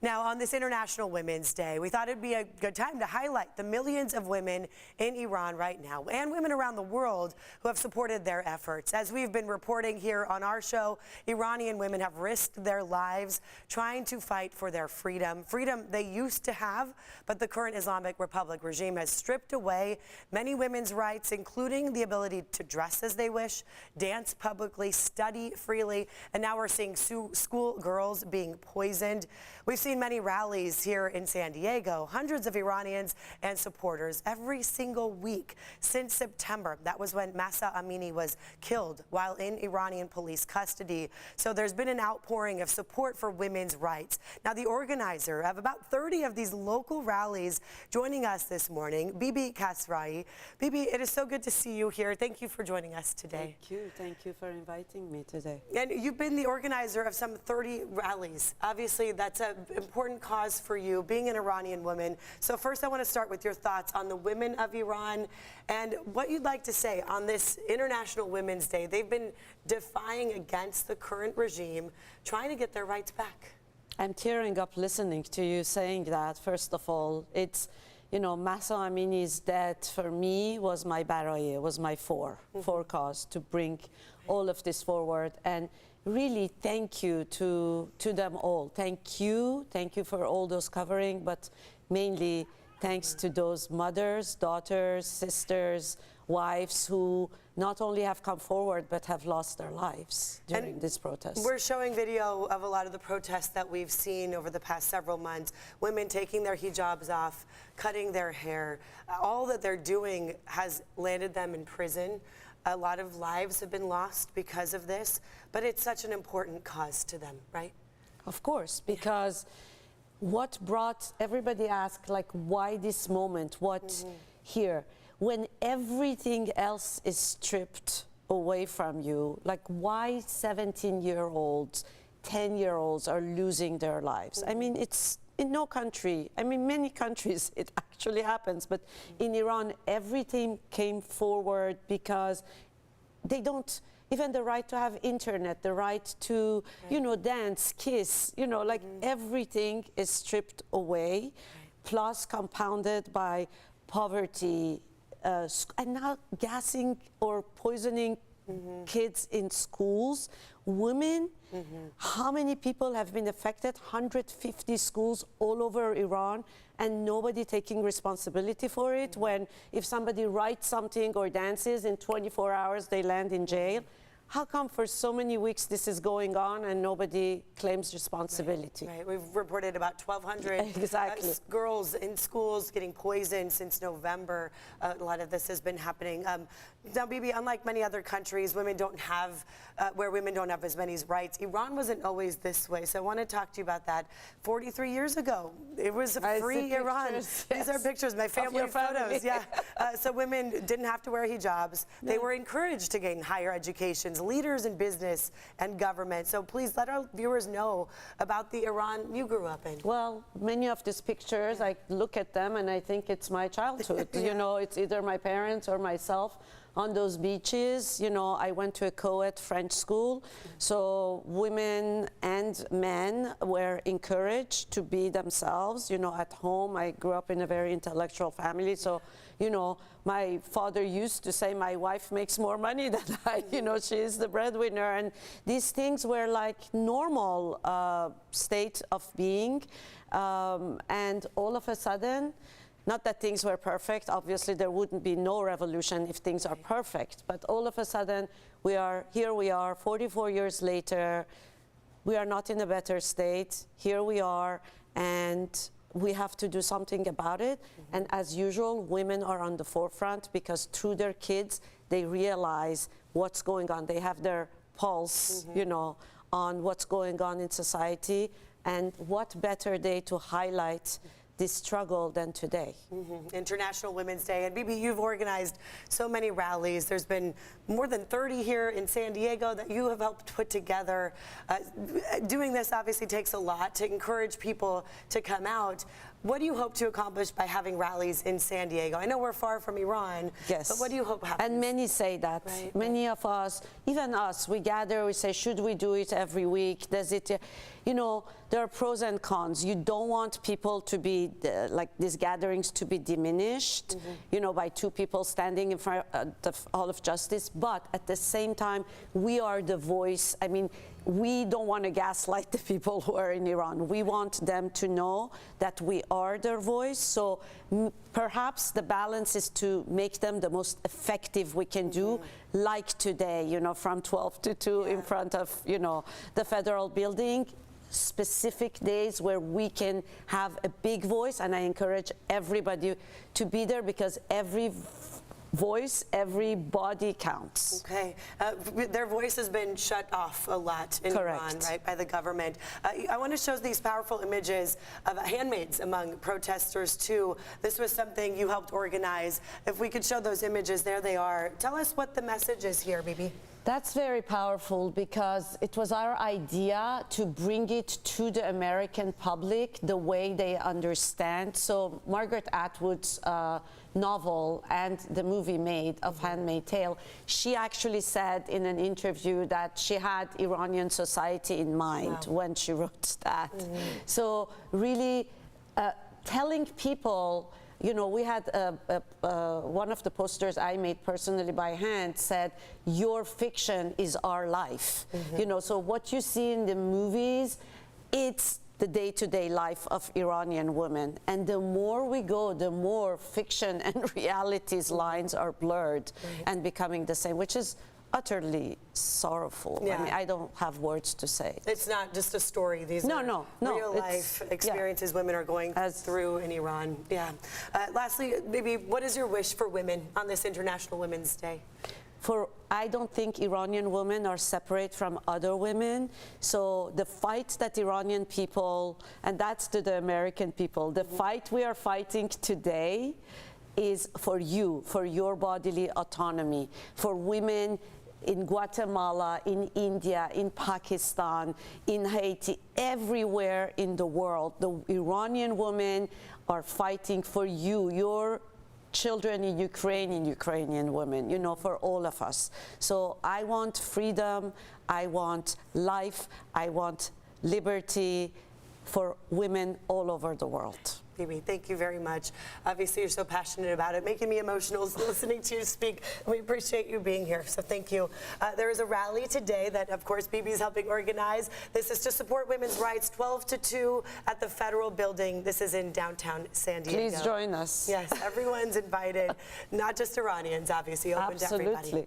Now, on this International Women's Day, we thought it'd be a good time to highlight the millions of women in Iran right now and women around the world who have supported their efforts. As we've been reporting here on our show, Iranian women have risked their lives trying to fight for their freedom. Freedom they used to have, but the current Islamic Republic regime has stripped away many women's rights, including the ability to dress as they wish, dance publicly, study freely, and now we're seeing school girls being poisoned. We've seen many rallies here in San Diego, hundreds of Iranians and supporters every single week since September. That was when Mahsa Amini was killed while in Iranian police custody. So there's been an outpouring of support for women's rights. Now, the organizer of about 30 of these local rallies joining us this morning, Bibi Kasrai. Bibi, it is so good to see you here. Thank you for joining us today. Thank you. Thank you for inviting me today. And you've been the organizer of some 30 rallies. Obviously, that's an important cause for you, being an Iranian woman. So first, I want to start with your thoughts on the women of Iran and what you'd like to say on this International Women's Day. They've been defying against the current regime, trying to get their rights back. I'm tearing up listening to you saying that. First of all, it's, you know, Mahsa Amini's death for me was my baraye, was my for cause to bring all of this forward. And really thank you to them all. Thank you for all those covering, but mainly thanks to those mothers, daughters, sisters, wives who not only have come forward but have lost their lives during this protest. We're showing video of a lot of the protests that we've seen over the past several months. Women taking their hijabs off, cutting their hair. All that they're doing has landed them in prison. A lot of lives have been lost because of this, but it's such an important cause to them, right? Of course, because what brought, everybody asked, like, why this moment, what here? When everything else is stripped away from you, like why 17-year-olds, 10-year-olds are losing their lives? I mean, it's in no country, I mean, many countries it actually happens, but in Iran, everything came forward because they don't, even the right to have internet, the right to, you know, dance, kiss, you know, like everything is stripped away, plus compounded by poverty, and now gassing or poisoning kids in schools, women. How many people have been affected? 150 schools all over Iran, and nobody taking responsibility for it. When if somebody writes something or dances, in 24 hours they land in jail. How come for so many weeks this is going on and nobody claims responsibility? Right. We've reported about 1,200 girls in schools getting poisoned since November. A lot of this has been happening. Now, Bibi, unlike many other countries, women don't have, where women don't have as many rights, Iran wasn't always this way. So I want to talk to you about that. 43 years ago, it was a free Iran. Yes. These are pictures, my family photos. Yeah. So women didn't have to wear hijabs. They were encouraged to gain higher educations, leaders in business and government. So please let our viewers know about the Iran you grew up in. Well, many of these pictures, I look at them and I think it's my childhood. You know, it's either my parents or myself on those beaches. You know, I went to a co-ed French school, so women and men were encouraged to be themselves. You know, at home, I grew up in a very intellectual family, so, you know, my father used to say my wife makes more money than I, you know, she is the breadwinner, and these things were like normal state of being, and all of a sudden, not that things were perfect, obviously there wouldn't be no revolution if things are perfect, but all of a sudden here we are 44 years later, we are not in a better state, here we are, and we have to do something about it. And as usual, women are on the forefront because through their kids, they realize what's going on. They have their pulse, you know, on what's going on in society, and what better day to highlight this struggle than today. International Women's Day. And Bibi, you've organized so many rallies. There's been more than 30 here in San Diego that you have helped put together. Doing this obviously takes a lot to encourage people to come out. What do you hope to accomplish by having rallies in San Diego? I know we're far from Iran, yes, but what do you hope happens? And many say that. Right, many of us, even us, we gather, we say, should we do it every week? Does it, you know, there are pros and cons. You don't want people to be, like these gatherings to be diminished, you know, by two people standing in front of the Hall of Justice, but at the same time, we are the voice. I mean, we don't want to gaslight the people who are in Iran. We want them to know that we are their voice. So perhaps the balance is to make them the most effective we can do, like today, you know, from 12 to 2 in front of, you know, the federal building. Specific days where we can have a big voice, and I encourage everybody to be there because every voice, every body counts. Okay. Their voice has been shut off a lot in Iran, right, by the government. I want to show these powerful images of handmaids among protesters, too. This was something you helped organize. If we could show those images, there they are. Tell us what the message is here, Bibi. That's very powerful because it was our idea to bring it to the American public the way they understand. So Margaret Atwood's novel and the movie made of Handmaid's Tale, she actually said in an interview that she had Iranian society in mind when she wrote that. So really telling people, you know, we had one of the posters I made personally by hand said, your fiction is our life. You know, so what you see in the movies, it's the day-to-day life of Iranian women. And the more we go, the more fiction and reality's lines are blurred and becoming the same, which is utterly sorrowful. I mean, I don't have words to say. It's not just a story. These are real-life experiences women are going through in Iran. Yeah. Lastly, Bibi, what is your wish for women on this International Women's Day? I don't think Iranian women are separate from other women. So the fight that Iranian people, and that's to the American people, the fight we are fighting today is for you, for your bodily autonomy, for women in Guatemala, in India, in Pakistan, in Haiti, everywhere in the world. The Iranian women are fighting for you, your children in Ukraine, Ukrainian women, you know, for all of us. So I want freedom, I want life, I want liberty for women all over the world. Bibi, thank you very much. Obviously, you're so passionate about it, making me emotional listening to you speak. We appreciate you being here, so thank you. There is a rally today that, of course, Bibi is helping organize. This is to support women's rights, 12 to 2 at the Federal Building. This is in downtown San Diego. Please join us. Yes, everyone's invited, not just Iranians, obviously, open to everybody.